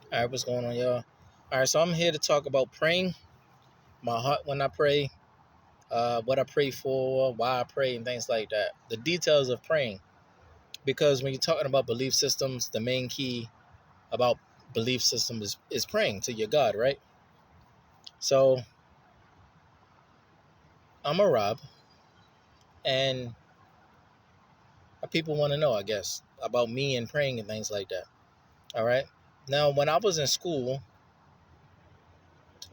All right, what's going on, y'all? All right, so I'm here to talk about praying, my heart when I pray, what I pray for, why I pray, and things like that. The details of praying. Because when you're talking about belief systems, the main key about belief system is praying to your God, right? So I'm a Rob, and people want to know, I guess, about me and praying and things like that. All right. Now, when I was in school,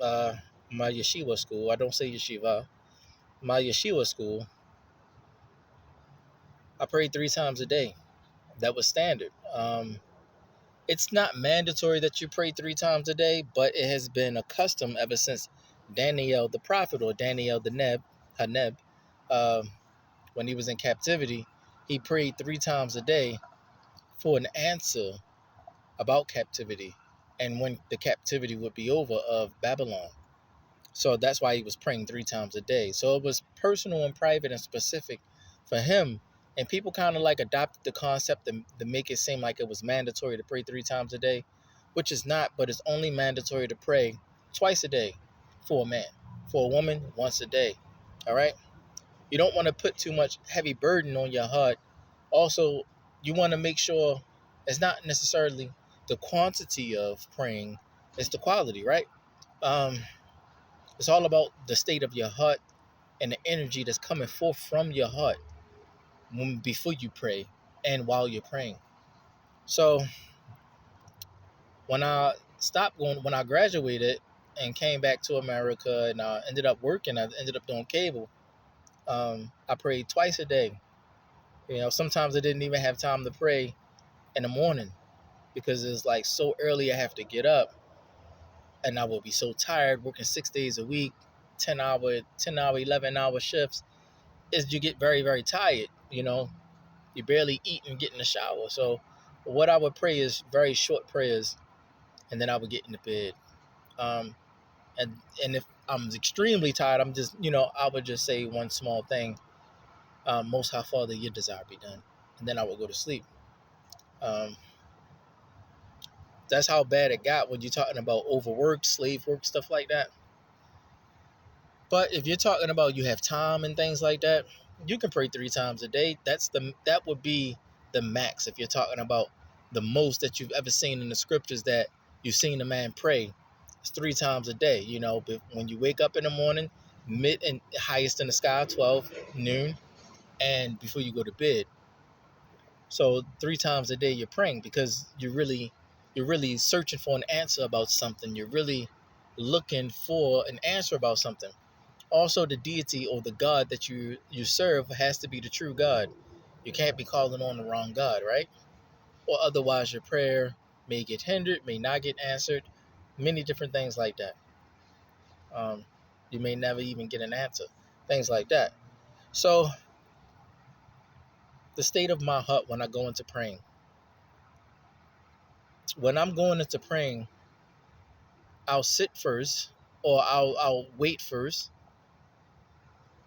uh, my yeshiva school, I don't say yeshiva, my yeshiva school, I prayed 3 times a day. That was standard. It's not mandatory that you pray 3 times a day, but it has been a custom ever since Daniel the prophet or Daniel the Haneb, um, when he was in captivity, he prayed 3 times a day for an answer about captivity and when the captivity would be over of Babylon. So that's why he was praying 3 times a day. So it was personal and private and specific for him. And people kind of like adopted the concept to make it seem like it was mandatory to pray 3 times a day, which is not, but it's only mandatory to pray twice a day for a man. For a woman, once a day. All right? You don't want to put too much heavy burden on your heart. Also, you want to make sure it's not necessarily the quantity of praying, it's the quality, right? Um, it's all about the state of your heart and the energy that's coming forth from your heart before you pray and while you're praying. So when I graduated and came back to America and I ended up working, I ended up doing cable. I prayed twice a day. Sometimes I didn't even have time to pray in the morning because it's like so early I have to get up and I will be so tired working 6 days a week, 10 hour, 11 hour shifts. Is you get very, very tired, you barely eat and get in the shower. So what I would pray is very short prayers, and then I would get in the bed. Um, and if I'm extremely tired, I would just say one small thing: Most High Father, Your desire be done, and then I would go to sleep. Um, that's how bad it got when you're talking about overwork, slave work, stuff like that. But if you're talking about you have time and things like that, you can pray 3 times a day. That would be the max if you're talking about the most that you've ever seen in the scriptures that you've seen a man pray. It's 3 times a day. But when you wake up in the morning, mid and highest in the sky, 12 noon, and before you go to bed. So 3 times a day you're praying because you're really searching for an answer about something. You're really looking for an answer about something. Also, the deity or the God that you serve has to be the true God. You can't be calling on the wrong God, right? Or otherwise your prayer may get hindered, may not get answered, many different things like that. Um, you may never even get an answer, things like that. So, the state of my heart when I go into praying. When I'm going into praying, I'll sit first, or I'll wait first,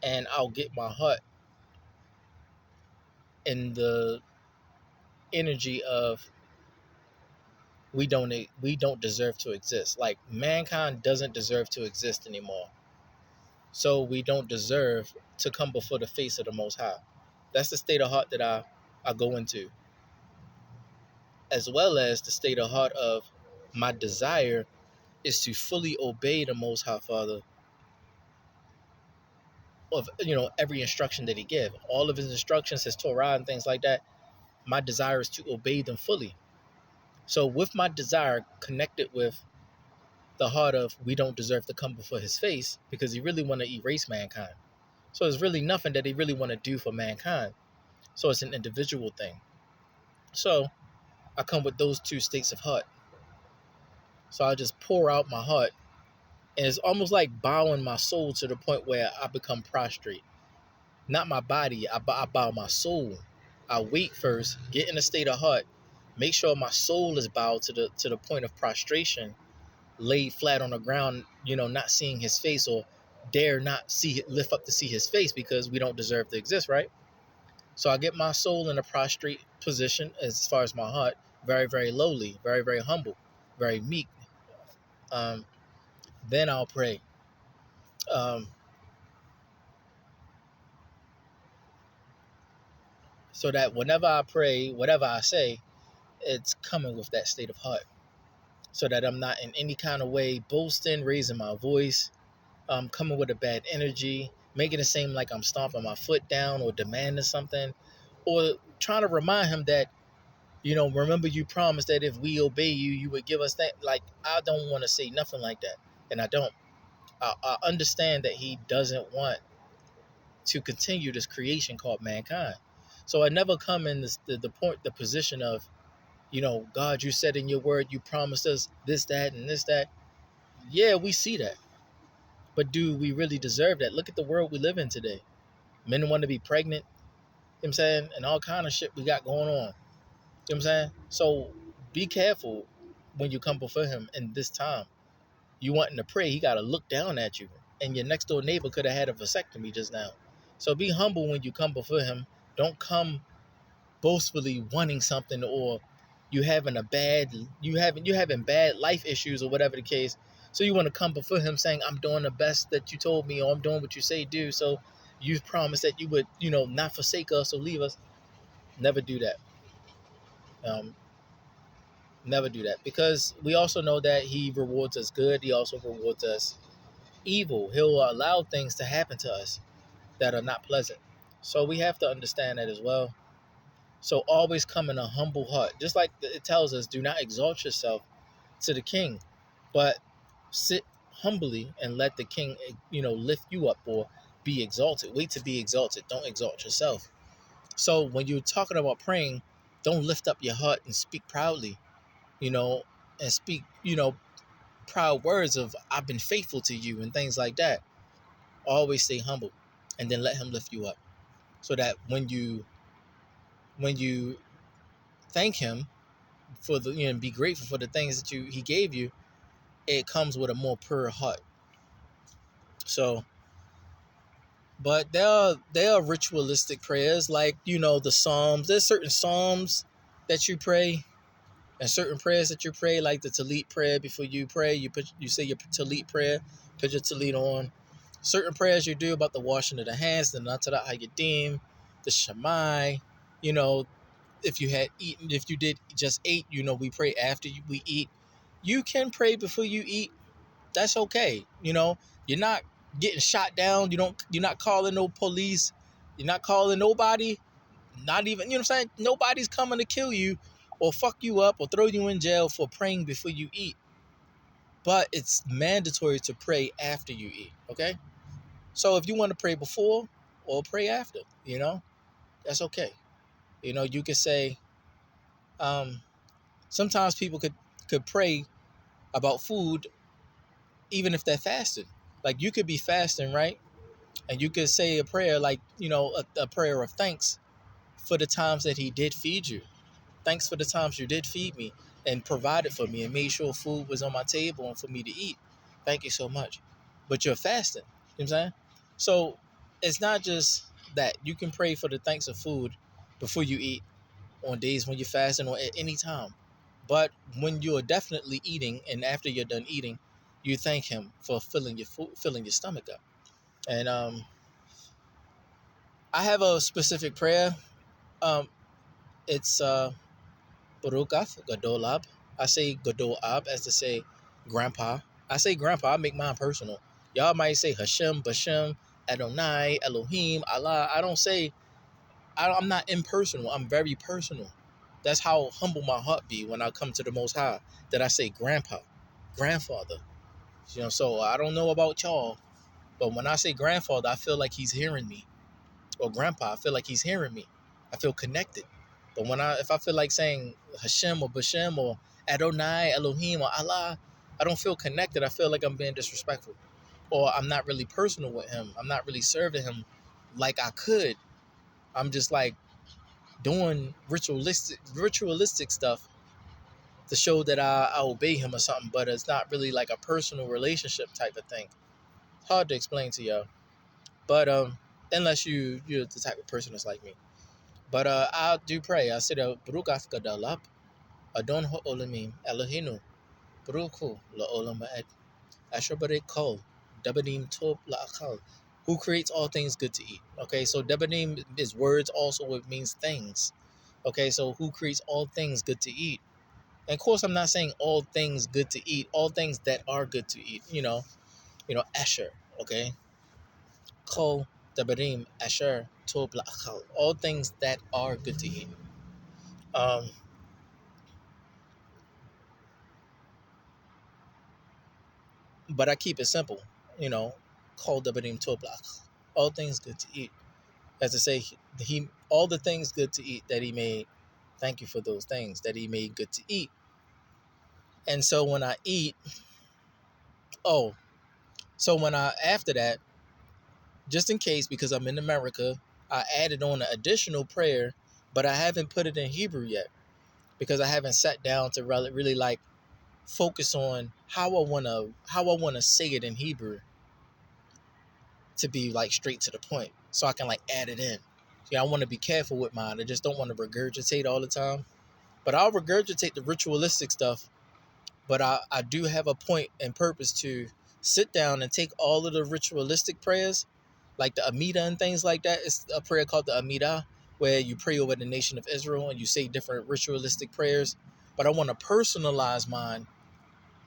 and I'll get my heart in the energy of we don't deserve to exist. Like mankind doesn't deserve to exist anymore. So we don't deserve to come before the face of the Most High. That's the state of heart that I go into, as well as the state of heart of my desire is to fully obey the Most High Father of every instruction that He give, all of His instructions, His Torah and things like that. My desire is to obey them fully. So with my desire connected with the heart of we don't deserve to come before His face because He really want to erase mankind. So there's really nothing that He really want to do for mankind. So it's an individual thing. So I come with those two states of heart. So I just pour out my heart, and it's almost like bowing my soul to the point where I become prostrate. Not my body, I bow my soul. I wait first, get in a state of heart, make sure my soul is bowed to the point of prostration, laid flat on the ground, not seeing His face, or dare not lift up to see His face because we don't deserve to exist, right? So I get my soul in a prostrate position as far as my heart, very, very lowly, very, very humble. very meek. Um, then I'll pray. Um, so that whenever I pray, whatever I say, it's coming with that state of heart. So that I'm not in any kind of way boasting, raising my voice, coming with a bad energy, making it seem like I'm stomping my foot down or demanding something, or trying to remind him that, remember you promised that if we obey you, you would give us that. Like, I don't want to say nothing like that. And I don't. I understand that he doesn't want to continue this creation called mankind. So I never come in the position of, God, you said in your word, you promised us this, that, and this, that. Yeah, we see that. But do we really deserve that? Look at the world we live in today. Men want to be pregnant, you know what I'm saying? And all kind of shit we got going on. You know what I'm saying? So be careful when you come before him in this time. You wanting to pray, he got to look down at you. And your next door neighbor could have had a vasectomy just now. So be humble when you come before him. Don't come boastfully wanting something, or you having bad life issues or whatever the case. So you want to come before him saying, I'm doing the best that you told me, or I'm doing what you say do. So you promised that you would, not forsake us or leave us. Never do that. Um, Never do that, because we also know that he rewards us good. He also rewards us evil. He'll allow things to happen to us that are not pleasant. So we have to understand that as well. So always come in a humble heart. Just like it tells us, do not exalt yourself to the king, but sit humbly and let the king, lift you up or be exalted. Wait to be exalted. Don't exalt yourself. So when you're talking about praying, don't lift up your heart and speak proudly, you know, and speak, proud words of I've been faithful to you and things like that. Always stay humble, and then let him lift you up. So that when you thank him for the, be grateful for the things that he gave you, it comes with a more pure heart. So, but there are ritualistic prayers, like, the Psalms. There's certain Psalms that you pray, and certain prayers that you pray, like the Talit prayer. Before you pray, you say your Talit prayer, put your Talit on. Certain prayers you do about the washing of the hands, the Natarat Hayadim, the Shammai. You know, if you did just eat, we pray after we eat. You can pray before you eat. That's okay. You're not getting shot down. You're not calling no police. You're not calling nobody. Not even, what I'm saying? Nobody's coming to kill you or fuck you up or throw you in jail for praying before you eat. But it's mandatory to pray after you eat, okay? So if you want to pray before or pray after, that's okay. You could say, um, sometimes people could pray about food even if they're fasting. Like, you could be fasting, right? And you could say a prayer, like, a prayer of thanks for the times that he did feed you. Thanks for the times you did feed me and provided for me and made sure food was on my table and for me to eat. Thank you so much. But you're fasting. You know what I'm saying? So it's not just that. You can pray for the thanks of food before you eat, on days when you're fasting, or at any time. But when you're definitely eating and after you're done eating, you thank him for filling your food, filling your stomach up. And I have a specific prayer. Um, it's Barukath Gadolab. I say Gadolab as to say grandpa. I say grandpa. I make mine personal. Y'all might say Hashem, Bashem, Adonai, Elohim, Allah. I'm not impersonal. I'm very personal. That's how humble my heart be when I come to the Most High. That I say grandpa, grandfather. So I don't know about y'all, but when I say grandfather, I feel like he's hearing me. Or grandpa, I feel like he's hearing me. I feel connected. But if I feel like saying Hashem or Bashem or Adonai, Elohim or Allah, I don't feel connected. I feel like I'm being disrespectful. Or I'm not really personal with him. I'm not really serving him like I could. I'm just like doing ritualistic stuff to show that I obey him or something, but it's not really like a personal relationship type of thing. It's hard to explain to y'all. But unless you're the type of person that's like me. But I do pray. I said, Baruch Gadalab, Adon Ha'olamim, Elohinu. Bruku la'olam ba'ed. Ashabare kol. Debadim tob la'akal. Who creates all things good to eat. Okay, so debadim is words also, it means things. Okay, so who creates all things good to eat? And of course, I'm not saying all things good to eat, all things that are good to eat. Asher. Okay, kol debadim asher tob la'akal. All things that are good to eat. Um, but I keep it simple. Kol debadim tob la'akal. All things good to eat. As to say, he all the things good to eat that he made. Thank you for those things that he made good to eat. And so when I eat, oh, so when I after that, just in case, because I'm in America, I added on an additional prayer, but I haven't put it in Hebrew yet because I haven't sat down to really like focus on how I wanna say it in Hebrew to be like straight to the point, so I can like add it in. Yeah, I want to be careful with mine. I just don't want to regurgitate all the time. But I'll regurgitate the ritualistic stuff. But I do have a point and purpose to sit down and take all of the ritualistic prayers, like the Amida and things like that. It's a prayer called the Amida, where you pray over the nation of Israel and you say different ritualistic prayers. But I want to personalize mine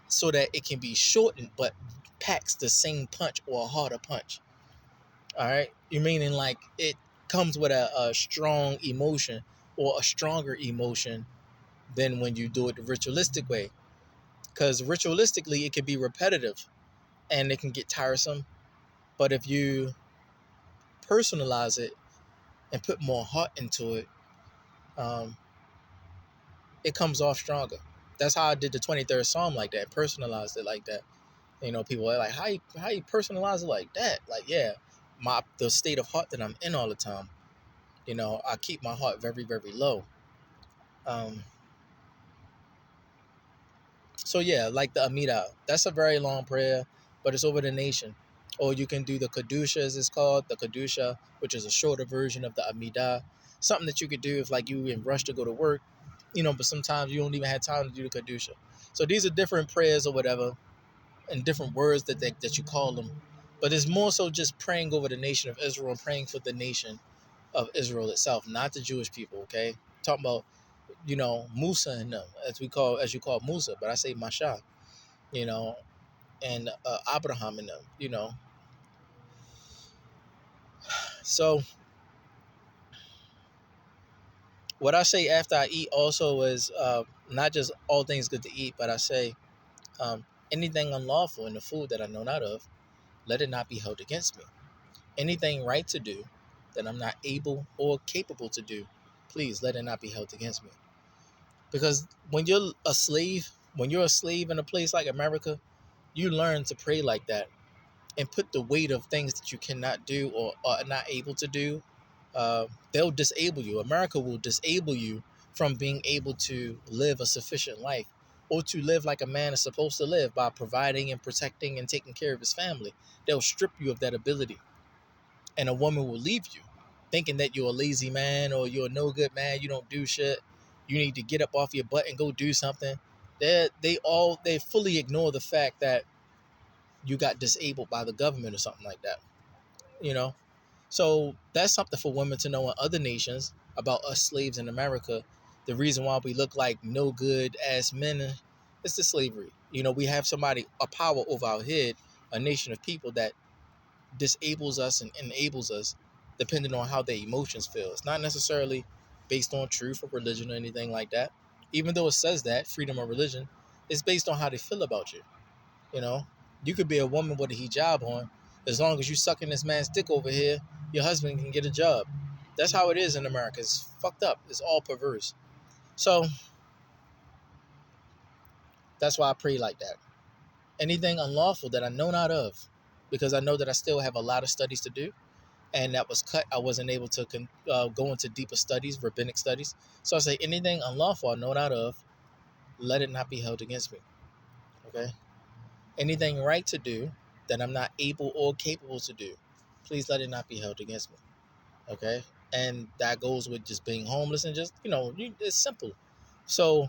so that it can be shortened but packs the same punch or a harder punch. All right? You meaning like it comes with a strong emotion or a stronger emotion than when you do it the ritualistic way. Because ritualistically, it can be repetitive and it can get tiresome. But if you personalize it and put more heart into it, um, it comes off stronger. That's how I did the 23rd Psalm like that, personalized it like that. People are like, how you personalize it like that? Like, yeah, the state of heart that I'm in all the time. I keep my heart very, very low. Um, So yeah, like the Amida, that's a very long prayer, but it's over the nation. Or you can do the Kadusha, as it's called, the Kadusha, which is a shorter version of the Amida. Something that you could do if like you in rush to go to work, but sometimes you don't even have time to do the Kadusha. So these are different prayers or whatever, and different words that you call them. But it's more so just praying over the nation of Israel and praying for the nation of Israel itself, not the Jewish people. Okay, talking about Musa and them, as you call Musa, but I say Masha, you know, and Abraham and them, So what I say after I eat also is not just all things good to eat, but I say um, anything unlawful in the food that I know not of, let it not be held against me. Anything right to do that I'm not able or capable to do, please let it not be held against me. Because when you're a slave in a place like America, you learn to pray like that and put the weight of things that you cannot do or are not able to do. They'll disable you. America will disable you from being able to live a sufficient life or to live like a man is supposed to live by providing and protecting and taking care of his family. They'll strip you of that ability. And a woman will leave you thinking that you're a lazy man or you're a no good man. You don't do shit. You need to get up off your butt and go do something. They fully ignore the fact that you got disabled by the government or something like that. You know, so that's something for women to know in other nations about us slaves in America. The reason why we look like no good ass men is the slavery. We have somebody, a power over our head, a nation of people that disables us and enables us depending on how their emotions feel. It's not necessarily based on truth or religion or anything like that. Even though it says that freedom of religion, it's based on how they feel about you. You know, you could be a woman with a hijab on. As long as you sucking this man's dick over here, your husband can get a job. That's how it is in America. It's fucked up. It's all perverse. So that's why I pray like that. Anything unlawful that I know not of, because I know that I still have a lot of studies to do, and that was cut. I wasn't able to go into deeper studies, rabbinic studies. So I say anything unlawful I know not of, let it not be held against me. Okay. Anything right to do that I'm not able or capable to do, please let it not be held against me. Okay. And that goes with just being homeless and just, it's simple. So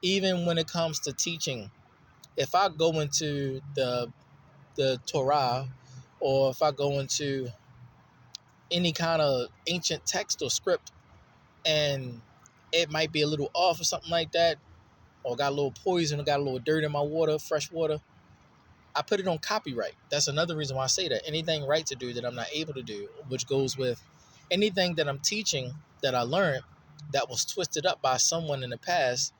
even when it comes to teaching if I go into the Torah, or if I go into any kind of ancient text or script, and it might be a little off or something like that, or got a little poison or got a little dirt in my water, fresh water, I put it on copyright. That's another reason why I say that. Anything right to do that I'm not able to do, which goes with anything that I'm teaching that I learned that was twisted up by someone in the past.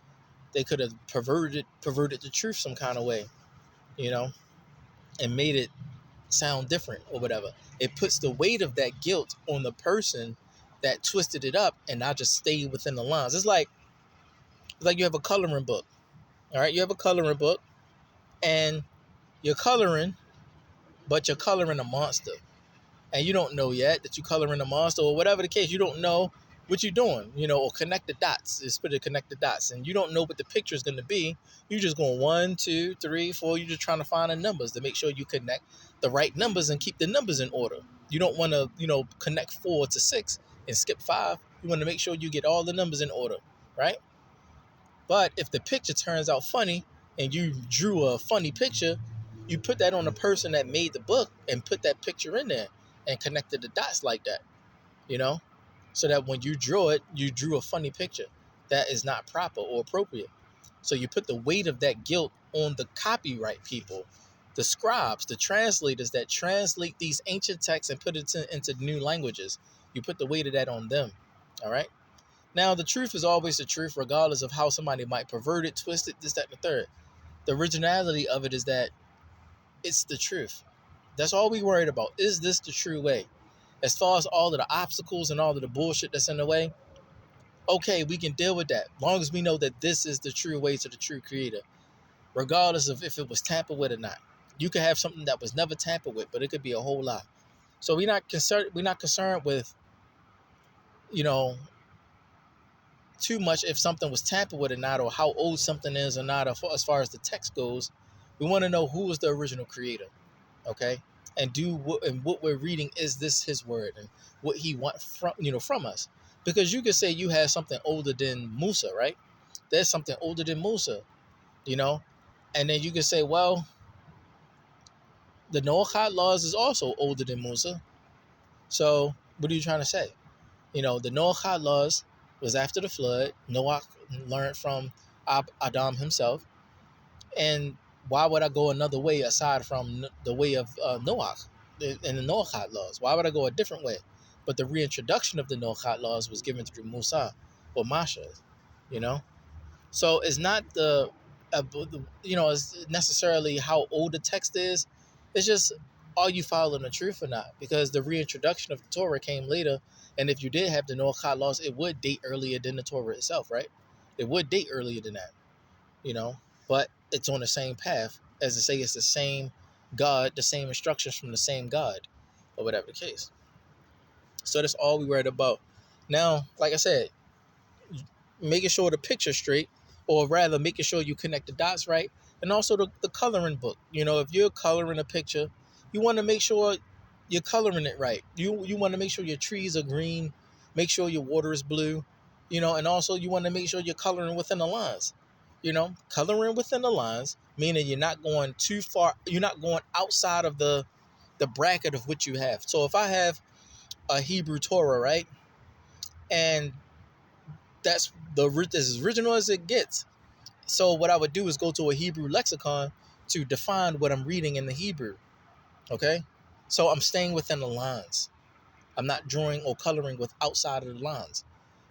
They could have perverted the truth some kind of way, you know, and made it sound different or whatever. It puts the weight of that guilt on the person that twisted it up and not just stayed within the lines. It's like you have a coloring book. All right, you have a coloring book and you're coloring, but you're coloring a monster. And you don't know yet that you're coloring a monster or whatever the case. You don't know what you're doing, or connect the dots. It's put to connect the dots. And you don't know what the picture is going to be. You're just going 1, 2, 3, 4. You're just trying to find the numbers to make sure you connect the right numbers and keep the numbers in order. You don't want to, connect 4 to 6 and skip 5. You want to make sure you get all the numbers in order, right? But if the picture turns out funny and you drew a funny picture, you put that on the person that made the book and put that picture in there and connected the dots like that, you know, so that when you draw it, you drew a funny picture that is not proper or appropriate. So you put the weight of that guilt on the copyright people, the scribes, the translators that translate these ancient texts and put it into new languages. You put the weight of that on them, all right? Now, the truth is always the truth, regardless of how somebody might pervert it, twist it, this, that, and the third. The originality of it is that it's the truth. That's all we worried about. Is this the true way? As far as all of the obstacles and all of the bullshit that's in the way, okay, we can deal with that. As long as we know that this is the true way to the true creator, regardless of if it was tampered with or not. You could have something that was never tampered with, but it could be a whole lot. So we're not concerned with, you know, too much if something was tampered with or not, or how old something is or not, as far as the text goes. We want to know who was the original creator, okay? And what we're reading, is this his word and what he wants from us? Because you could say you have something older than Musa, right? There's something older than Musa, you know, and then you could say, well, the Noahide laws is also older than Musa. So what are you trying to say? The Noahide laws was after the flood. Noah learned from Adam himself. And why would I go another way aside from the way of Noah and the Noahide laws? Why would I go a different way? But the reintroduction of the Noahide laws was given through Musa or Masha, you know? So it's not it's necessarily how old the text is. It's just, are you following the truth or not? Because the reintroduction of the Torah came later. And if you did have the Noahide laws, it would date earlier than the Torah itself, right? It would date earlier than that, you know? But it's on the same path. As to say, it's the same God, the same instructions from the same God, or whatever the case. So that's all we worried about. Now, like I said, making sure the picture's straight, or rather making sure you connect the dots right, and also the coloring book. If you're coloring a picture, you want to make sure you're coloring it right. You want to make sure your trees are green, make sure your water is blue, and also you want to make sure you're coloring within the lines. Coloring within the lines, meaning you're not going too far, you're not going outside of the bracket of what you have. So if I have a Hebrew Torah, right, and that's as original as it gets. So what I would do is go to a Hebrew lexicon to define what I'm reading in the Hebrew. Okay? So I'm staying within the lines. I'm not drawing or coloring with outside of the lines.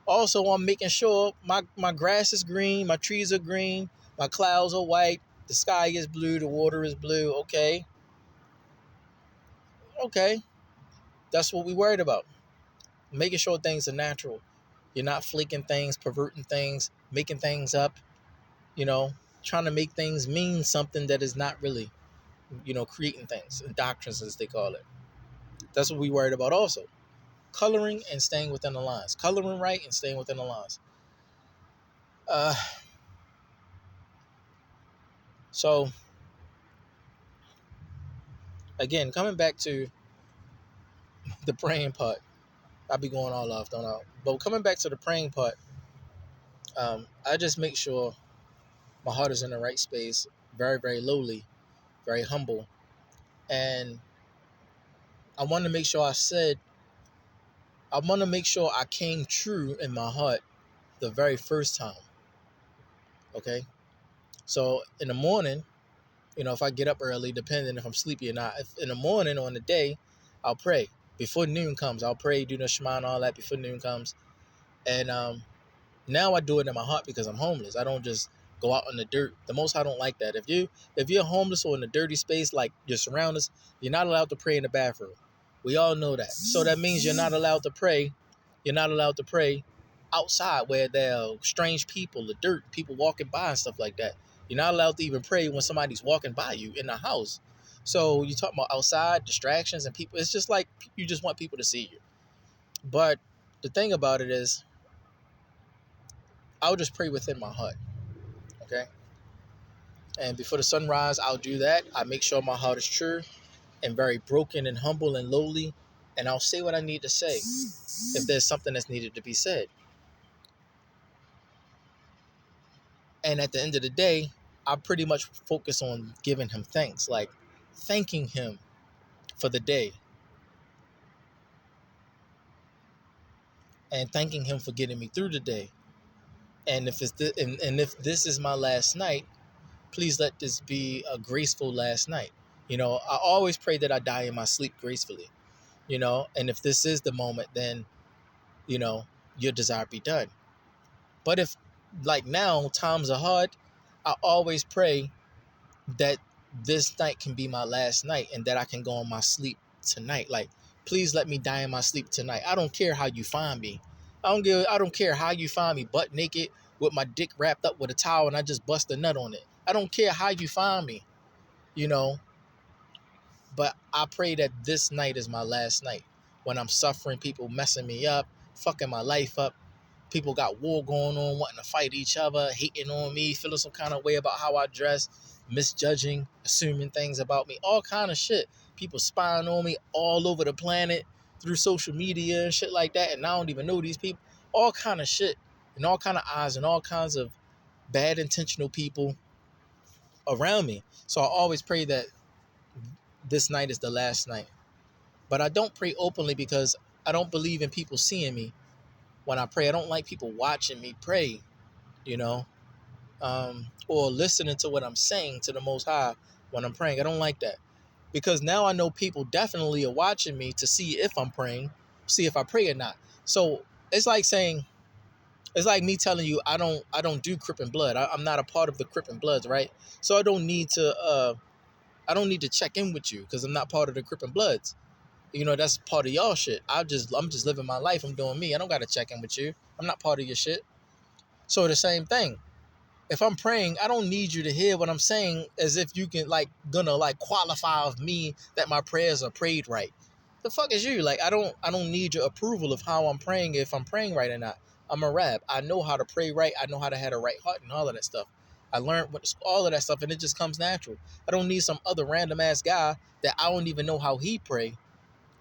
Also, I'm making sure my grass is green, my trees are green, my clouds are white, the sky is blue, the water is blue. Okay. Okay. That's what we worried about. Making sure things are natural. You're not flaking things, perverting things, making things up, you know, trying to make things mean something that is not really, creating things, doctrines as they call it. That's what we worried about also. Coloring and staying within the lines. Coloring right and staying within the lines. Uh, so, again, coming back to the praying part, I'll be going all off, don't I? But coming back to the praying part, I just make sure my heart is in the right space, very, very lowly, very humble. And I want to make sure I want to make sure I came true in my heart the very first time. Okay. So in the morning, if I get up early, depending if I'm sleepy or not, if in the morning or in the day, I'll pray. Before noon comes, I'll pray, do the Shema and all that before noon comes. And now I do it in my heart because I'm homeless. I don't just go out in the dirt. The Most High don't like that. If you're homeless or in a dirty space like your surroundings, you're not allowed to pray in the bathroom. We all know that. So that means you're not allowed to pray. You're not allowed to pray outside where there are strange people, the dirt, people walking by and stuff like that. You're not allowed to even pray when somebody's walking by you in the house. So you talk about outside distractions and people. It's just like you just want people to see you. But the thing about it is, I'll just pray within my heart. Okay. And before the sunrise, I'll do that. I make sure my heart is true and very broken and humble and lowly. And I'll say what I need to say if there's something that's needed to be said. And at the end of the day, I pretty much focus on giving him thanks, like thanking him for the day and thanking him for getting me through the day. And if this is my last night, please let this be a graceful last night. I always pray that I die in my sleep gracefully. And if this is the moment, then your desire be done. But if, like now, times are hard, I always pray that this night can be my last night and that I can go on my sleep tonight. Like, please let me die in my sleep tonight. I don't care how you find me. I don't care how you find me butt naked with my dick wrapped up with a towel and I just bust a nut on it. I don't care how you find me, you know. But I pray that this night is my last night. When I'm suffering, people messing me up, fucking my life up. People got war going on, wanting to fight each other, hating on me, feeling some kind of way about how I dress, misjudging, assuming things about me, all kind of shit. People spying on me all over the planet through social media and shit like that, and I don't even know these people. All kind of shit, and all kind of eyes, and all kinds of bad intentional people around me. So I always pray that this night is the last night. But I don't pray openly because I don't believe in people seeing me when I pray. I don't like people watching me pray, you know, or listening to what I'm saying to the Most High when I'm praying. I don't like that because now I know people definitely are watching me to see if I'm praying, see if I pray or not. So it's like saying, it's like me telling you I don't do Crip and Blood. I'm not a part of the Crip and Bloods, right? So I don't need to check in with you because I'm not part of the Crip and Bloods. That's part of y'all shit. I'm just living my life. I'm doing me. I don't gotta check in with you. I'm not part of your shit. So the same thing. If I'm praying, I don't need you to hear what I'm saying as if you can gonna qualify of me that my prayers are prayed right. The fuck is you? I don't need your approval of how I'm praying if I'm praying right or not. I'm a rab. I know how to pray right. I know how to have a right heart and all of that stuff. I learned all of that stuff and it just comes natural. I don't need some other random ass guy that I don't even know how he pray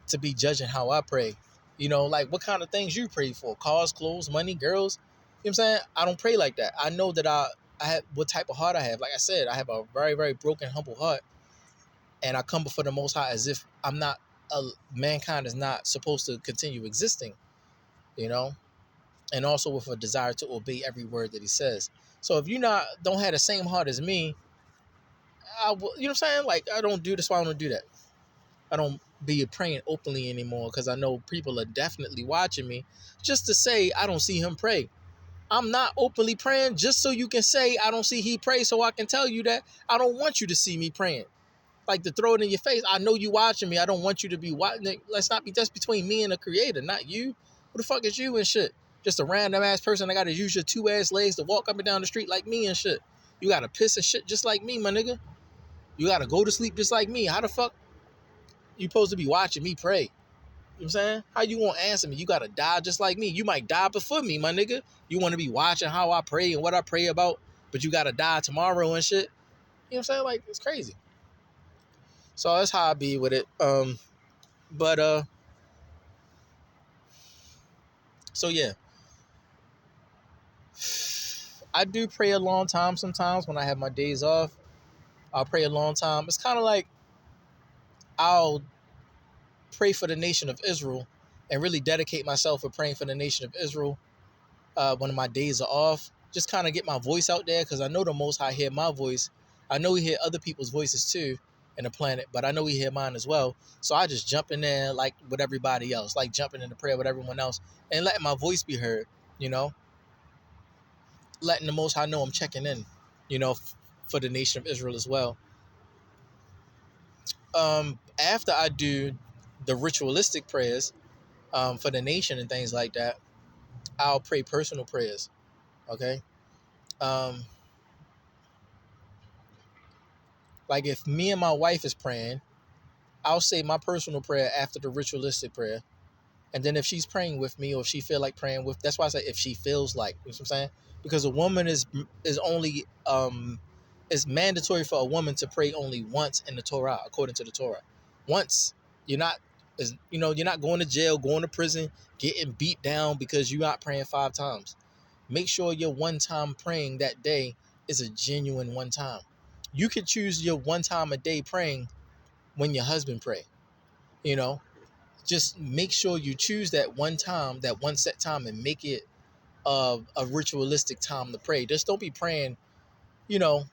to be judging how I pray. What kind of things you pray for? Cars, clothes, money, girls. You know what I'm saying? I don't pray like that. I know that I have what type of heart I have. Like I said, I have a very, very broken, humble heart. And I come before the Most High as if mankind is not supposed to continue existing, you know? And also with a desire to obey every word that he says. So if you don't have the same heart as me, you know what I'm saying? I don't do this, why I don't do that. I don't be praying openly anymore because I know people are definitely watching me just to say I don't see him pray. I'm not openly praying just so you can say I don't see he pray so I can tell you that I don't want you to see me praying. Like to throw it in your face. I know you watching me. I don't want you to be watching. Let's not be just between me and the creator, not you. Who the fuck is you and shit? Just a random ass person that got to use your two ass legs to walk up and down the street like me and shit. You got to piss and shit just like me, my nigga. You got to go to sleep just like me. How the fuck you supposed to be watching me pray? You know what I'm saying? How you won't answer me? You gotta die just like me. You might die before me, my nigga. You want to be watching how I pray and what I pray about, but you gotta die tomorrow and shit. You know what I'm saying? It's crazy. So that's how I be with it. But so yeah. I do pray a long time sometimes when I have my days off. I'll pray a long time. It's kind of like I'll pray for the nation of Israel and really dedicate myself for praying for the nation of Israel when my days are off. Just kind of get my voice out there because I know the Most High hear my voice. I know He hear other people's voices too in the planet, but I know He hear mine as well. So I just jump in there like with everybody else, like jumping into prayer with everyone else and letting my voice be heard, you know, letting the Most High know I'm checking in, you know, for the nation of Israel as well. After I do the ritualistic prayers for the nation and things like that, I'll pray personal prayers. Okay. Um, like if me and my wife is praying, I'll say my personal prayer after the ritualistic prayer. And then if she's praying with me or if she feel like praying with, that's why I say if she feels like, you know what I'm saying? Because a woman is only it's mandatory for a woman to pray only once in the Torah, according to the Torah. Once. You're not you're not going to jail, going to prison, getting beat down because you're not praying 5 times. Make sure your one time praying that day is a genuine one time. You could choose your one time a day praying when your husband pray. You know, just make sure you choose that one time, that one set time, and make it a ritualistic time to pray. Just don't be praying, you know,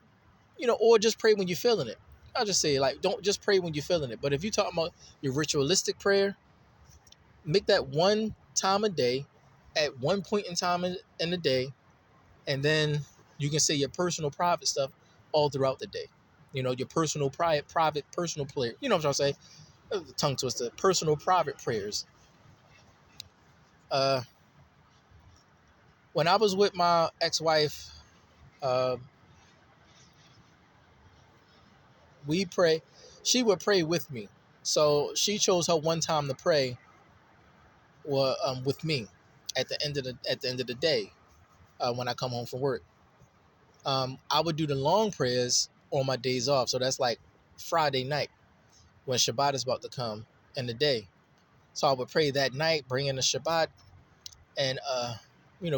or just pray when you're feeling it. I'll just say like, don't just pray when you're feeling it. But if you're talking about your ritualistic prayer, make that one time a day, at one point in time in the day, and then you can say your personal private stuff all throughout the day. You know, your personal private personal prayer. You know what I'm trying to say? Tongue twister. Personal private prayers. Uh, when I was with my ex-wife, uh, we pray. She would pray with me, so she chose her one time to pray. With me, at the end of the day, when I come home from work, I would do the long prayers on my days off. So that's like Friday night when Shabbat is about to come in the day. So I would pray that night, bring in the Shabbat, and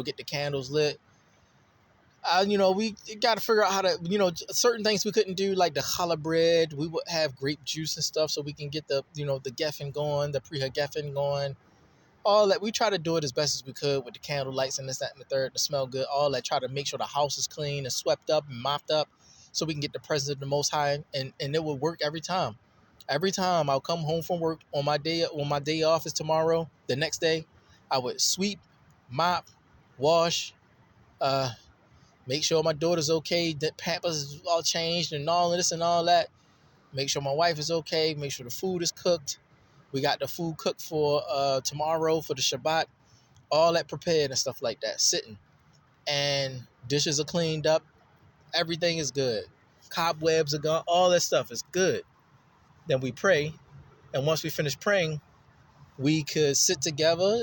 get the candles lit. We got to figure out how to, certain things we couldn't do, like the challah bread. We would have grape juice and stuff so we can get the geffen going, the priha geffen going. All that, we try to do it as best as we could with the candle lights and this, that, and the third to smell good. All that, try to make sure the house is clean and swept up and mopped up so we can get the presence of the Most High, and it would work every time. Every time I'll come home from work on my day off is tomorrow, the next day, I would sweep, mop, wash, make sure my daughter's okay, that Pampers is all changed and all of this and all that. Make sure my wife is okay. Make sure the food is cooked. We got the food cooked for tomorrow for the Shabbat. All that prepared and stuff like that. Sitting. And dishes are cleaned up. Everything is good. Cobwebs are gone. All that stuff is good. Then we pray. And once we finish praying, we could sit together,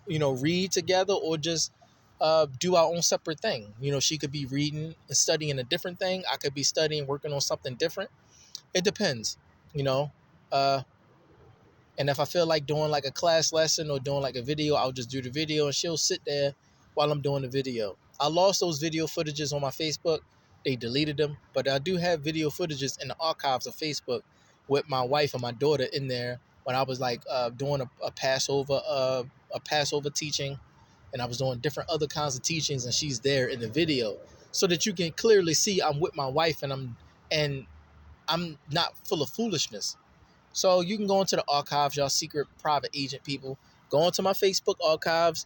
read together, or just do our own separate thing. She could be reading and studying a different thing. I could be studying, working on something different. It depends, you know. Uh, and if I feel like doing like a class lesson or doing like a video, I'll just do the video and she'll sit there while I'm doing the video. I lost those video footages on my Facebook. They deleted them, but I do have video footages in the archives of Facebook with my wife and my daughter in there when I was like doing a Passover teaching, and I was doing different other kinds of teachings, and she's there in the video so that you can clearly see I'm with my wife and I'm not full of foolishness. So you can go into the archives, y'all secret private agent people. Go into my Facebook archives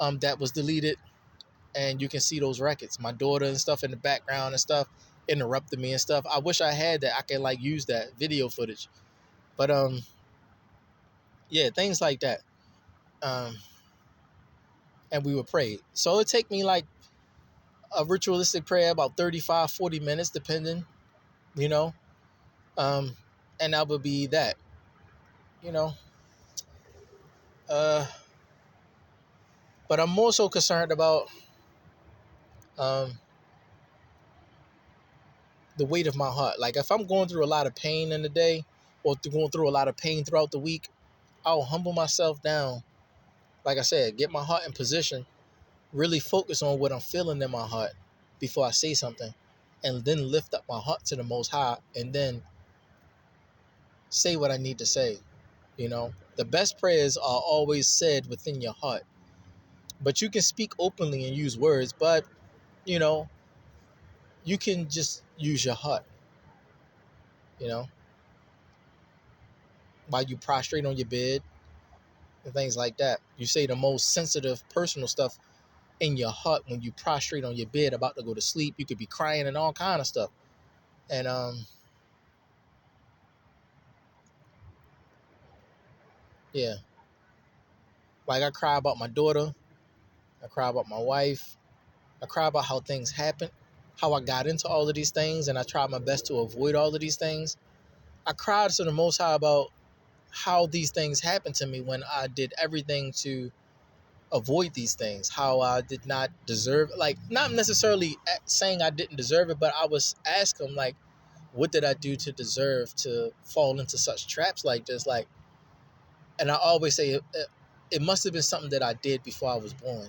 that was deleted, and you can see those records. My daughter and stuff in the background and stuff interrupted me and stuff. I wish I had that. I could like use that video footage. But yeah, things like that. Um, and we would pray. So it take me like a ritualistic prayer about 35, 40 minutes, depending, you know. Um, and that would be that, you know. Uh, but I'm more so concerned about um, the weight of my heart. Like if I'm going through a lot of pain in the day or going through a lot of pain throughout the week, I'll humble myself down. Like I said, get my heart in position, really focus on what I'm feeling in my heart before I say something. and then lift up my heart to the Most High, and then say what I need to say. The best prayers are always said within your heart, but you can speak openly and use words, but you know, you can just use your heart, you know, while you prostrate on your bed and things like that. You say the most sensitive, personal stuff in your heart when you prostrate on your bed about to go to sleep. You could be crying and all kind of stuff. And yeah, like I cry about my daughter, I cry about my wife, I cry about how things happen, how I got into all of these things, and I tried my best to avoid all of these things. I cried to the Most High about how these things happened to me when I did everything to avoid these things, how I did not deserve, like, not necessarily saying I didn't deserve it, but I was asking, like, what did I do to deserve to fall into such traps like this? Like, and I always say it must have been something that I did before I was born,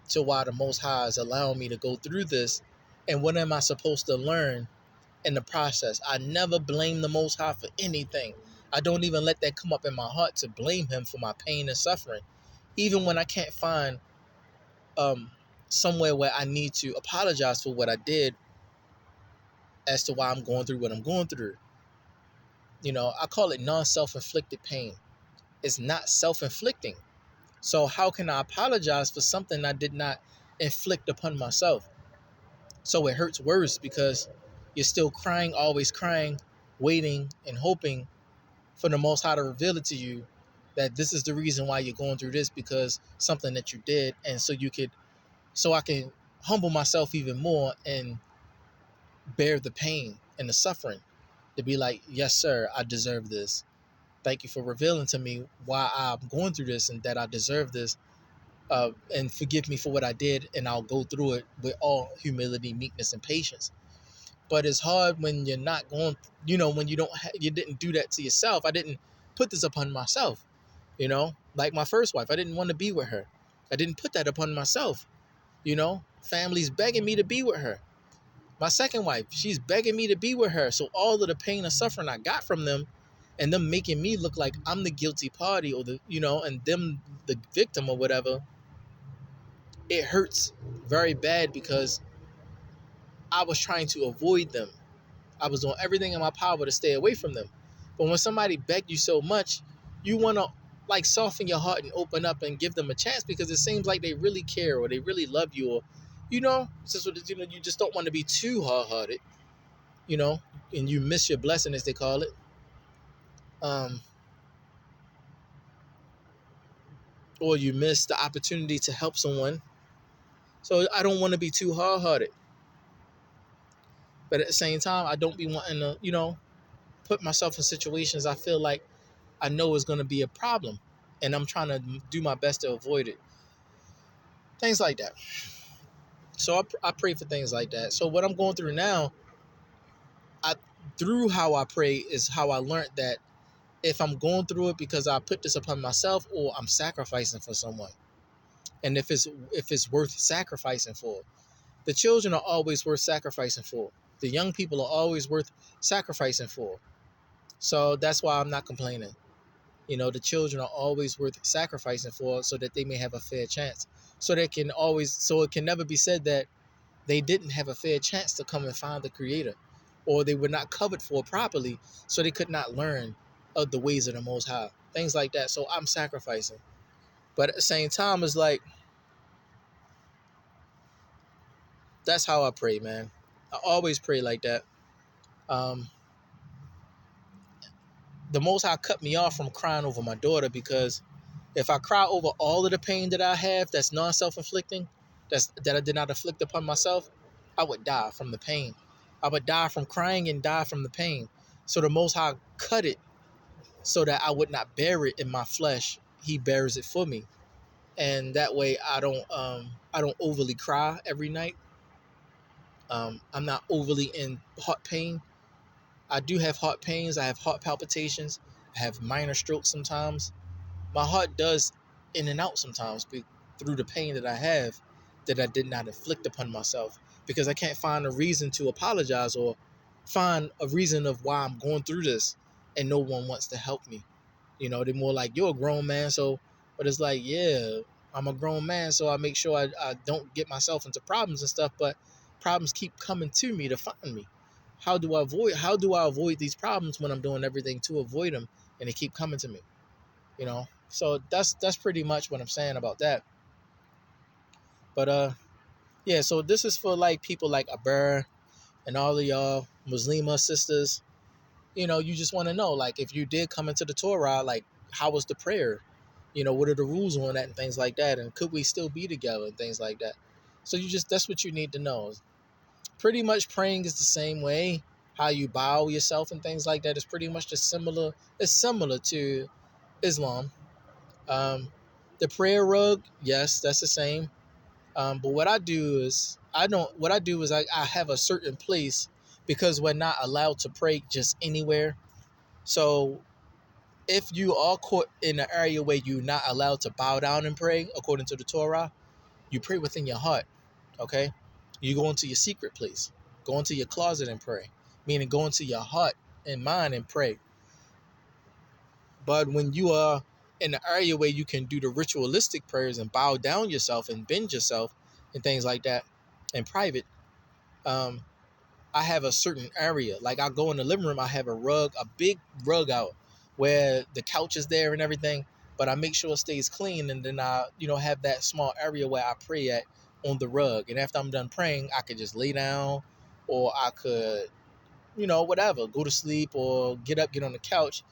to why the Most High is allowing me to go through this. And what am I supposed to learn in the process? I never blame the Most High for anything. I don't even let that come up in my heart to blame him for my pain and suffering. Even when I can't find somewhere where I need to apologize for what I did as to why I'm going through what I'm going through. I call it non-self-inflicted pain. It's not self-inflicting. So how can I apologize for something I did not inflict upon myself? So it hurts worse because you're still crying, always crying, waiting and hoping for the Most High to reveal it to you that this is the reason why you're going through this, because something that you did. And so I can humble myself even more and bear the pain and the suffering, to be like, yes, sir, I deserve this. Thank you for revealing to me why I'm going through this and that I deserve this. And forgive me for what I did, and I'll go through it with all humility, meekness, and patience. But it's hard when you're not going, when you didn't do that to yourself. I didn't put this upon myself, like my first wife. I didn't want to be with her. I didn't put that upon myself. Family's begging me to be with her. My second wife, she's begging me to be with her. So all of the pain and suffering I got from them, and them making me look like I'm the guilty party, or and them the victim or whatever, it hurts very bad because I was trying to avoid them. I was doing everything in my power to stay away from them. But when somebody begged you so much, you want to like soften your heart and open up and give them a chance, because it seems like they really care or they really love you, or you just don't want to be too hard-hearted, you know, and you miss your blessing, as they call it. Or you miss the opportunity to help someone. So I don't want to be too hard-hearted. But at the same time, I don't be wanting to, put myself in situations I feel like I know is going to be a problem. And I'm trying to do my best to avoid it. Things like that. So I pray for things like that. So what I'm going through now, through how I pray is how I learned that if I'm going through it because I put this upon myself, or I'm sacrificing for someone. And if it's worth sacrificing for. The children are always worth sacrificing for. The young people are always worth sacrificing for. So that's why I'm not complaining. The children are always worth sacrificing for, so that they may have a fair chance. So it can never be said that they didn't have a fair chance to come and find the Creator, or they were not covered for properly, so they could not learn of the ways of the Most High. Things like that. So I'm sacrificing. But at the same time, it's like, that's how I pray, man. I always pray like that. The Most High cut me off from crying over my daughter, because if I cry over all of the pain that I have that's non-self-inflicting, that I did not inflict upon myself, I would die from the pain. I would die from crying and die from the pain. So the Most High cut it so that I would not bear it in my flesh. He bears it for me. And that way I don't overly cry every night. I'm not overly in heart pain. I do have heart pains. I have heart palpitations. I have minor strokes sometimes. My heart does in and out sometimes through the pain that I have, that I did not inflict upon myself, because I can't find a reason to apologize or find a reason of why I'm going through this, and no one wants to help me. They're more like, you're a grown man, so, but it's like, yeah, I'm a grown man, so I make sure I don't get myself into problems and stuff, but problems keep coming to me to find me. How do I avoid these problems when I'm doing everything to avoid them and they keep coming to me? So that's pretty much what I'm saying about that. But yeah, so this is for like people like Aber and all of y'all Muslima sisters. You just want to know, like, if you did come into the Torah, like, how was the prayer? What are the rules on that and things like that? And could we still be together and things like that? So that's what you need to know. Pretty much praying is the same way. How you bow yourself and things like that is pretty much just similar. It's similar to Islam. Um, the prayer rug, yes, that's the same. But what I do is I have a certain place because we're not allowed to pray just anywhere. So if you are caught in an area where you're not allowed to bow down and pray according to the Torah, you pray within your heart. Okay, you go into your secret place, go into your closet and pray, meaning go into your heart and mind and pray. But when you are in an area where you can do the ritualistic prayers and bow down yourself and bend yourself and things like that in private, um, I have a certain area. Like, I go in the living room, I have a big rug out where the couch is there and everything, but I make sure it stays clean, and then I, have that small area where I pray at on the rug. And after I'm done praying, I could just lay down, or I could, whatever, go to sleep or get up, get on the couch,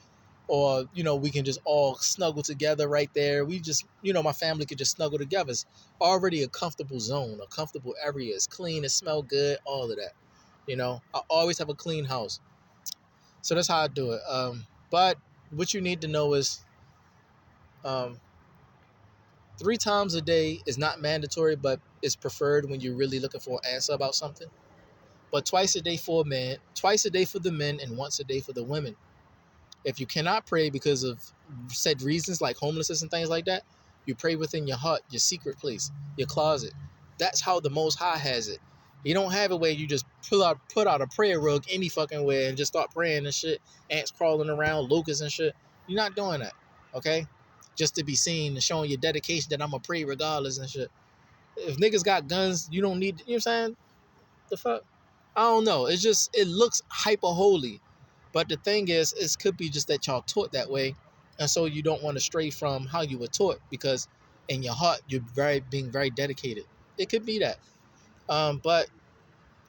or, we can just all snuggle together right there. We just, my family could just snuggle together. It's already a comfortable zone, a comfortable area. It's clean, it smells good, all of that. I always have a clean house. So that's how I do it. But what you need to know is, um, 3 times a day is not mandatory, but it's preferred when you're really looking for an answer about something. But twice a day for men, twice a day for the men, and once a day for the women. If you cannot pray because of said reasons like homelessness and things like that, you pray within your heart, your secret place, your closet. That's how the Most High has it. You don't have it where you just put out a prayer rug any fucking way and just start praying and shit. Ants crawling around, locusts and shit. You're not doing that, okay? Just to be seen and showing your dedication that I'm going to pray regardless and shit. If niggas got guns, you don't need, you know what I'm saying? The fuck? I don't know. It looks hyper holy. But the thing is, it could be just that y'all taught that way. And so you don't want to stray from how you were taught, because in your heart, you're being very dedicated. It could be that. But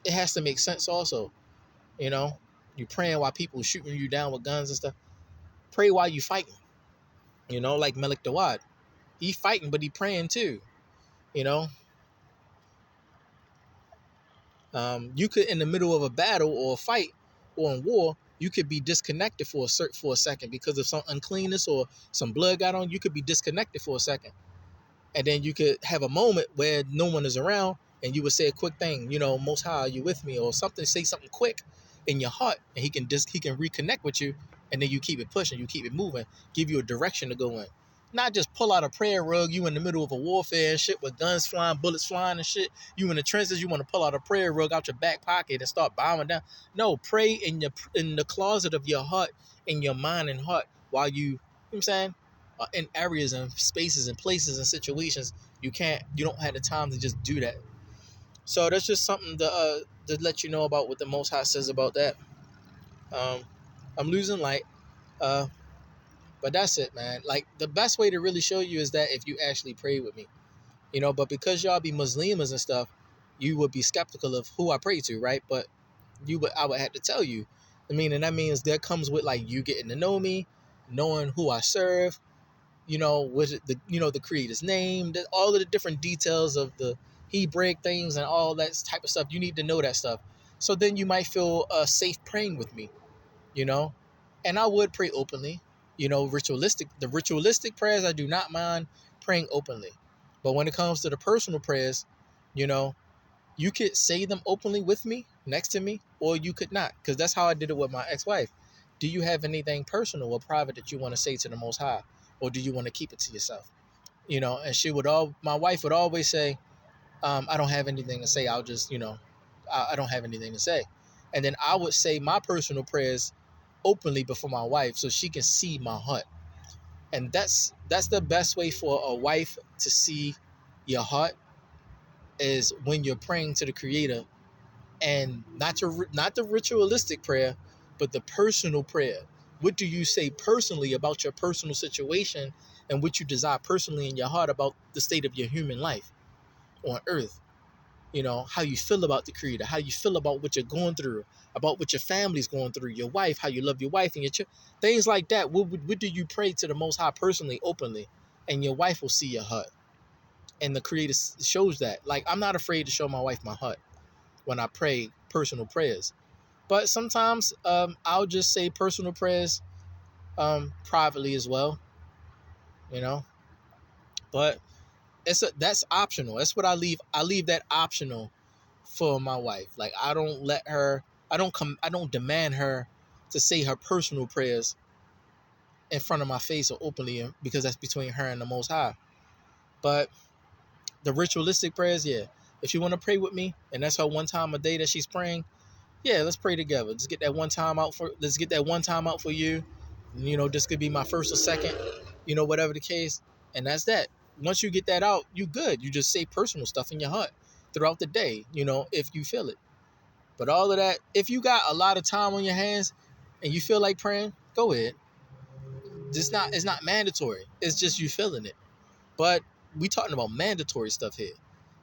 it has to make sense also. You know, you're praying while people shooting you down with guns and stuff. Pray while you fighting. Like Melik Dawad. He fighting, but he praying too. You know, you could, in the middle of a battle or a fight or in war, you could be disconnected for a second because of some uncleanness or some blood got on. You could be disconnected for a second, and then you could have a moment where no one is around, and you would say a quick thing, Most High, are you with me, or something. Say something quick in your heart, and he can reconnect with you, and then you keep it pushing, you keep it moving, give you a direction to go in. Not just pull out a prayer rug, you in the middle of a warfare and shit with guns flying, bullets flying and shit. You in the trenches, you want to pull out a prayer rug out your back pocket and start bowing down. No, pray in the closet of your heart, in your mind and heart, while you know what I'm saying? In areas and spaces and places and situations, you don't have the time to just do that. So that's just something to let you know about what the Most High says about that. I'm losing light. But that's it, man. Like, the best way to really show you is that if you actually pray with me, but because y'all be Muslims and stuff, you would be skeptical of who I pray to, right? But I would have to tell you. And that means that comes with, like, you getting to know me, knowing who I serve, with the Creator's name, all of the different details of the Hebraic things and all that type of stuff. You need to know that stuff. So then you might feel safe praying with me, you know? And I would pray openly, the ritualistic prayers, I do not mind praying openly. But when it comes to the personal prayers, you know, you could say them openly with me, next to me, or you could not, because that's how I did it with my ex-wife. Do you have anything personal or private that you want to say to the Most High, or do you want to keep it to yourself? And my wife would always say, I don't have anything to say. I'll just, I don't have anything to say. And then I would say my personal prayers openly before my wife so she can see my heart. And that's the best way for a wife to see your heart, is when you're praying to the Creator, and not the ritualistic prayer, but the personal prayer. What do you say personally about your personal situation, and what you desire personally in your heart about the state of your human life on earth? You know, how you feel about the Creator, how you feel about what you're going through, about what your family's going through, your wife, how you love your wife and your children, things like that. What do you pray to the Most High personally, openly? And your wife will see your heart. And the Creator shows that. Like, I'm not afraid to show my wife my heart when I pray personal prayers. But sometimes I'll just say personal prayers privately as well, you know. But that's optional. That's what I leave. I leave that optional for my wife. Like, I don't let her. I don't demand her to say her personal prayers in front of my face or openly, because that's between her and the Most High. But the ritualistic prayers, yeah. If you want to pray with me, and that's her one time a day that she's praying, yeah, let's pray together. Let's get that one time out for you. You know, this could be my first or second, you know, whatever the case. And that's that. Once you get that out, you good. You just say personal stuff in your heart throughout the day, you know, if you feel it. But all of that, if you got a lot of time on your hands and you feel like praying, go ahead. It's not mandatory. It's just you feeling it. But we talking about mandatory stuff here.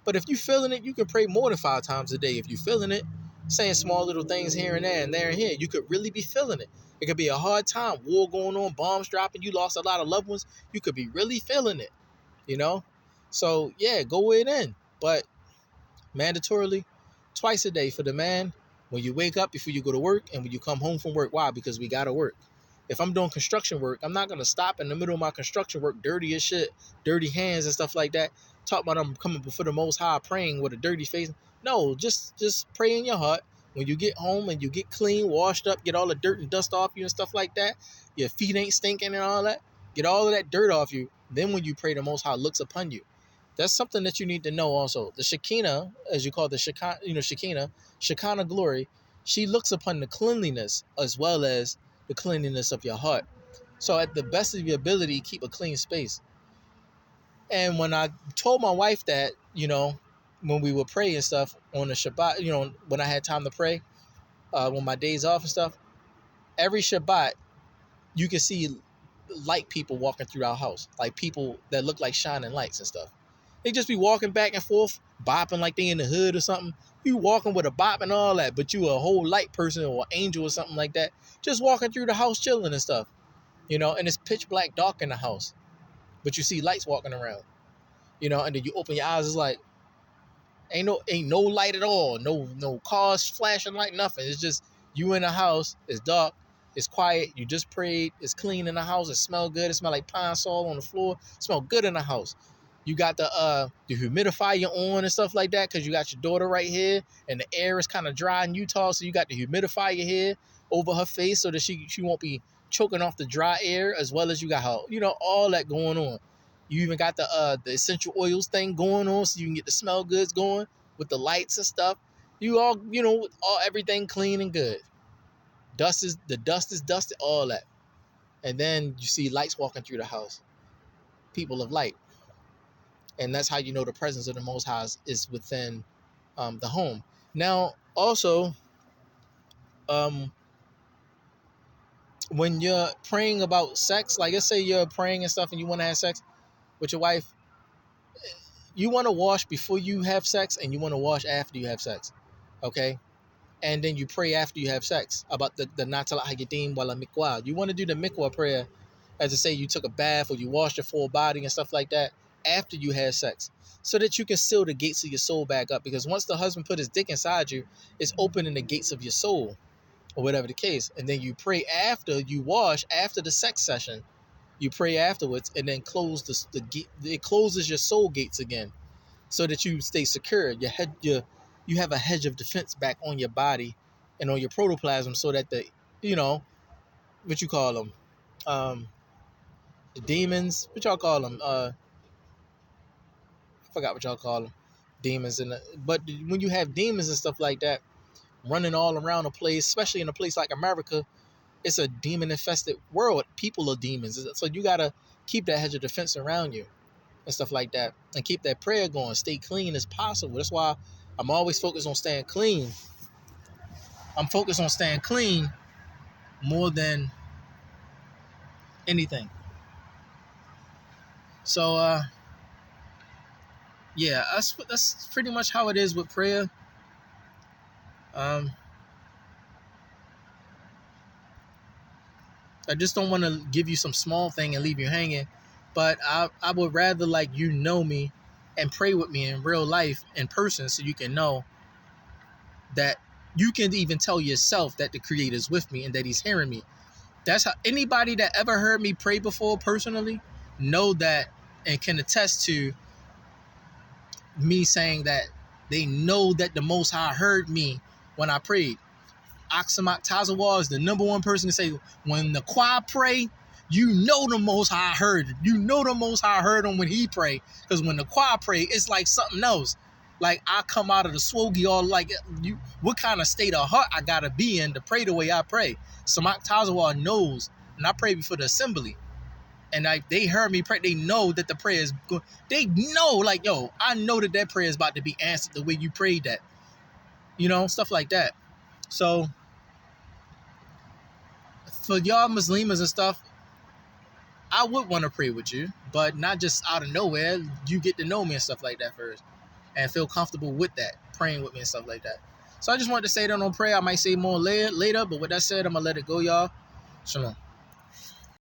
But if you feeling it, you can pray more than 5 times a day. If you feeling it, saying small little things here and there and there and here, you could really be feeling it. It could be a hard time, war going on, bombs dropping, you lost a lot of loved ones. You could be really feeling it, you know? So yeah, go in. But mandatorily, twice a day for the man, when you wake up before you go to work and when you come home from work. Why? Because we gotta work. If I'm doing construction work, I'm not gonna stop in the middle of my construction work, dirty as shit, dirty hands and stuff like that. Talk about I'm coming before the Most High praying with a dirty face. No, just pray in your heart. When you get home and you get clean, washed up, get all the dirt and dust off you and stuff like that. Your feet ain't stinking and all that. Get all of that dirt off you. Then when you pray, the Most High looks upon you. That's something that you need to know also. The Shekinah, as you call the Shekinah, Shekinah glory, she looks upon the cleanliness as well as the cleanliness of your heart. So at the best of your ability, keep a clean space. And when I told my wife that, you know, when we would pray and stuff on the Shabbat, you know, when I had time to pray, when my days off and stuff, every Shabbat, you can see light people walking through our house, like people that look like shining lights and stuff. They just be walking back and forth, bopping like they in the hood or something. You walking with a bop and all that, but you a whole light person or angel or something like that, just walking through the house chilling and stuff, you know, and it's pitch black dark in the house, but you see lights walking around, you know, and then you open your eyes, it's like, ain't no light at all, no cars flashing light, nothing. It's just you in the house, it's dark, it's quiet, you just prayed, it's clean in the house, it smell good, it smell like pine sol on the floor, it smell good in the house. You got the humidifier on and stuff like that because you got your daughter right here and the air is kind of dry in Utah, so you got the humidifier here over her face so that she won't be choking off the dry air, as well as you got her, you know, all that going on. You even got the essential oils thing going on so you can get the smell goods going with the lights and stuff. You all, you know, everything clean and good. The dust is dusted, all that. And then you see lights walking through the house. People of light. And that's how you know the presence of the Most High is within the home. Now, also, when you're praying about sex, like let's say you're praying and stuff and you want to have sex with your wife, you want to wash before you have sex and you want to wash after you have sex, okay? And then you pray after you have sex about the Natalat Hayadim wala mikwa. You want to do the mikwa prayer, as to say you took a bath or you washed your full body and stuff like that after you had sex, so that you can seal the gates of your soul back up. Because once the husband put his dick inside you, it's opening the gates of your soul, or whatever the case. And then you pray after you wash, after the sex session, you pray afterwards, and then close the gate. It closes your soul gates again, so that you stay secure. You have a hedge of defense back on your body and on your protoplasm, so that the, you know, what you call them, the demons, what y'all call them, I forgot what y'all call them, demons but when you have demons and stuff like that running all around a place, especially in a place like America, it's a demon infested world. People are demons. So you gotta keep that hedge of defense around you and stuff like that. And keep that prayer going. Stay clean as possible. That's why I'm always focused on staying clean. I'm focused on staying clean more than anything. So yeah, that's pretty much how it is with prayer. I just don't want to give you some small thing and leave you hanging, but I would rather like you know me and pray with me in real life in person so you can know that you can even tell yourself that the Creator is with me and that He's hearing me. That's how anybody that ever heard me pray before personally know that and can attest to me saying that they know that the Most High heard me when I prayed. Aksamak Tazawa is the number one person to say, when the choir pray, you know the Most High heard. You know the Most High heard him when he pray. Because when the choir pray, it's like something else. Like I come out of the swogie all like, what kind of state of heart I gotta be in to pray the way I pray. Samak Tazawa knows, and I pray before the assembly. And they heard me pray. They know that the prayer is good. They know, like, yo, I know that prayer is about to be answered the way you prayed that. You know, stuff like that. So for y'all Muslims and stuff, I would want to pray with you, but not just out of nowhere. You get to know me and stuff like that first and feel comfortable with that, praying with me and stuff like that. So I just wanted to say that on prayer. I might say more later, but with that said, I'm going to let it go, y'all. Shalom.